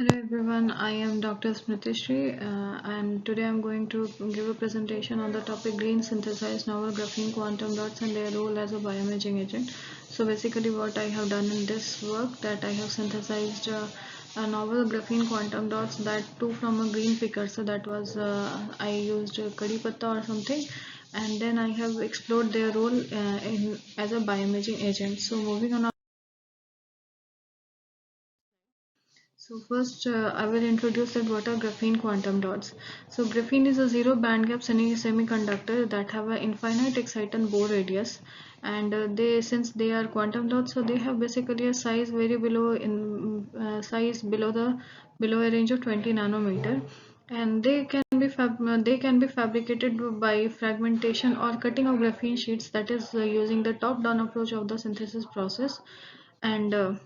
Hello everyone, I am Dr. Smritishri and today I'm going to give a presentation on the topic green synthesized novel graphene quantum dots and their role as a bioimaging agent. So basically what I have done in this work that I have synthesized a novel graphene quantum dots that too from a green picker. So that was I used kadi patta or something, and then I have explored their role in as a bioimaging agent. So moving on. So first, I will introduce that what are graphene quantum dots. So graphene is a zero band gap semiconductor that have an infinite exciton Bohr radius, and they since they are quantum dots, so they have basically a size very below in size below a range of 20 nanometer, and they can be fabricated by fragmentation or cutting of graphene sheets, that is using the top down approach of the synthesis process. And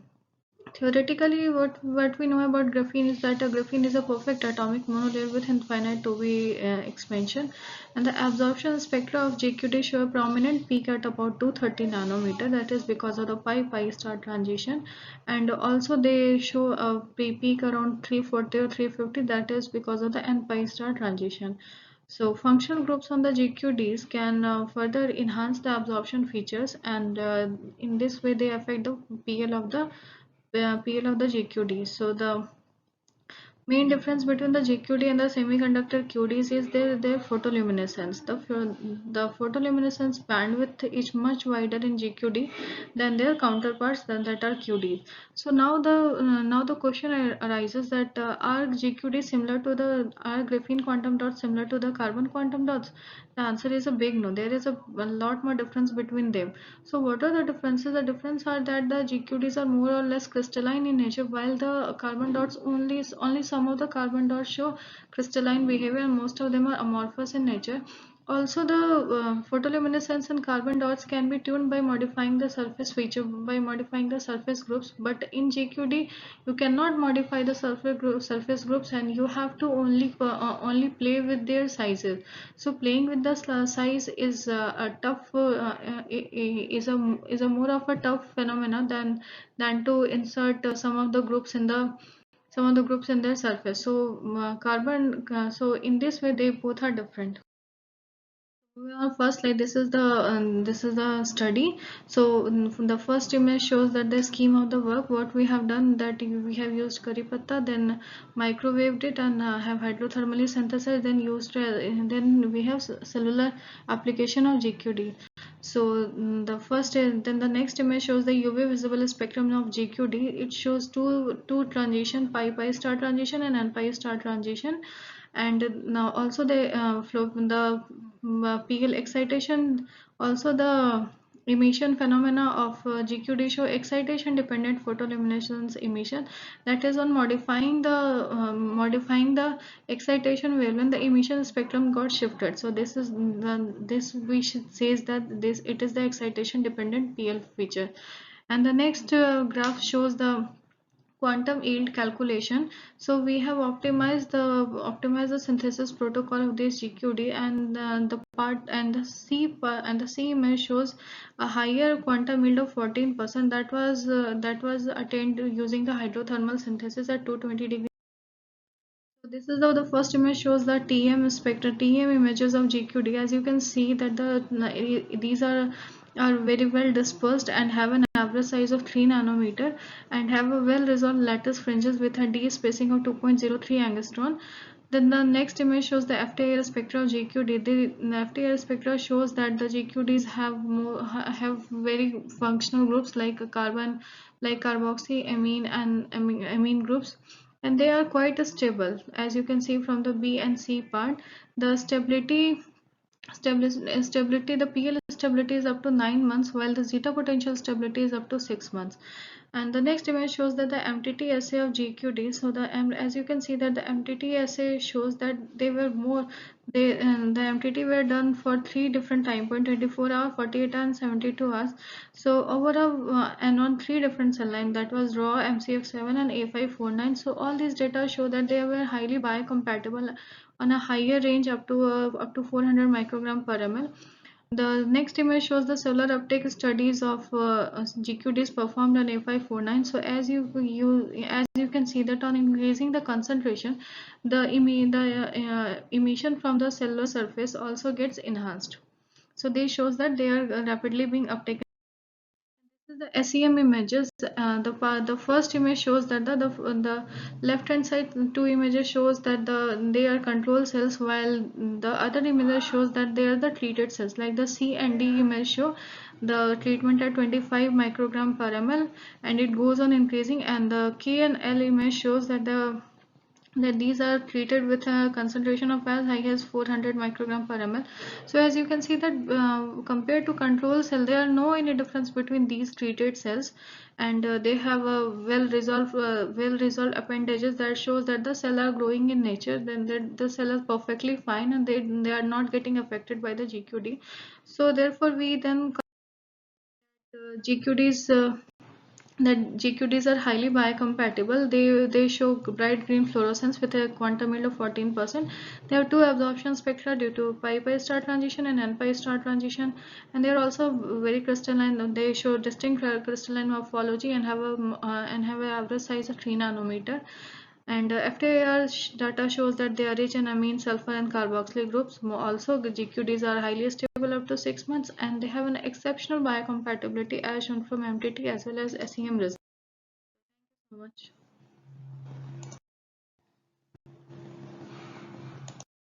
Theoretically, what we know about graphene is that a graphene is a perfect atomic monolayer with infinite 2b expansion, and the absorption spectra of GQD show a prominent peak at about 230 nanometer. That is because of the pi star transition, and also they show a peak around 340 or 350. That is because of the n pi star transition. So functional groups on the GQDs can further enhance the absorption features, and in this way they affect the PL of the GQD. So the main difference between the GQD and the semiconductor QDs is their photoluminescence. The photoluminescence bandwidth is much wider in GQD than their counterparts that are QDs. So now the question arises that are GQD similar to the are graphene quantum dots similar to the carbon quantum dots? The answer is a big no. There is a lot more difference between them. So what are the differences? The difference are that the GQDs are more or less crystalline in nature, while the carbon dots only some of the carbon dots show crystalline behavior, and most of them are amorphous in nature. Also, the photoluminescence and carbon dots can be tuned by modifying the surface feature by modifying the surface groups. But in GQD, you cannot modify the surface groups, and you have to only play with their sizes. So playing with the size is a tough is a more of a tough phenomena than to insert some of the groups in their surface. So so in this way they both are different. First, like this is the study. So from the first image shows that the scheme of the work. What we have done that we have used curry patta, then microwaved it and have hydrothermally synthesized. Then we have cellular application of GQD. So then the next image shows the UV visible spectrum of GQD. It shows two transition, pi star transition and n pi star transition, and now also the flow the PL excitation, also the emission phenomena of GQD show excitation dependent photoluminescence emission, that is on modifying the excitation wave when the emission spectrum got shifted. So this we should says that this it is the excitation dependent PL feature. And the next graph shows the quantum yield calculation. So we have optimized the synthesis protocol of this GQD, and the part and the C image shows a higher quantum yield of 14%, that was attained using the hydrothermal synthesis at 220 degrees. So this is how the first image shows the TM spectra, TM images of GQD. As you can see that these are very well dispersed and have an average size of 3 nanometer and have a well resolved lattice fringes with a D spacing of 2.03 angstrom. Then the next image shows the FTIR spectra of GQD. The FTIR spectra shows that the GQDs have very functional groups like a carbon, like carboxy, amine, and amine groups, and they are quite stable. As you can see from the B and C part, the stability, the PL stability is up to 9 months, while the zeta potential stability is up to 6 months. And the next image shows that the MTT assay of GQD. So as you can see that the MTT assay shows that they were more the MTT were done for three different time point: 24 hours, 48 hours, and 72 hours. So overall and on three different cell lines, that was raw, MCF7, and A549. So all these data show that they were highly biocompatible on a higher range up to 400 microgram per ml. The next image shows the cellular uptake studies of GQDs performed on A549. So as you can see that on increasing the concentration, the emission from the cellular surface also gets enhanced. So this shows that they are rapidly being uptaken. This is the SEM images. The first image shows that the left hand side two images shows that they are control cells, while the other image shows that they are the treated cells. Like the C and D image show the treatment at 25 microgram per ml, and it goes on increasing, and the K and L image shows that these are treated with a concentration of as high as 400 microgram per ml. So as you can see that compared to control cell, there are no any difference between these treated cells, and they have a well resolved appendages that shows that the cell are growing in nature. Then the cell is perfectly fine, and they are not getting affected by the GQD. So therefore we then GQDs that GQDs are highly biocompatible. They show bright green fluorescence with a quantum yield of 14%. They have two absorption spectra due to pi star transition and n pi star transition, and they are also very crystalline. They show distinct crystalline morphology and have an average size of 3 nanometer. And FTIR data shows that they are rich in amine, sulfur, and carboxyl groups. Also, the GQDs are highly stable up to 6 months, and they have an exceptional biocompatibility as shown from MTT as well as SEM results. So much.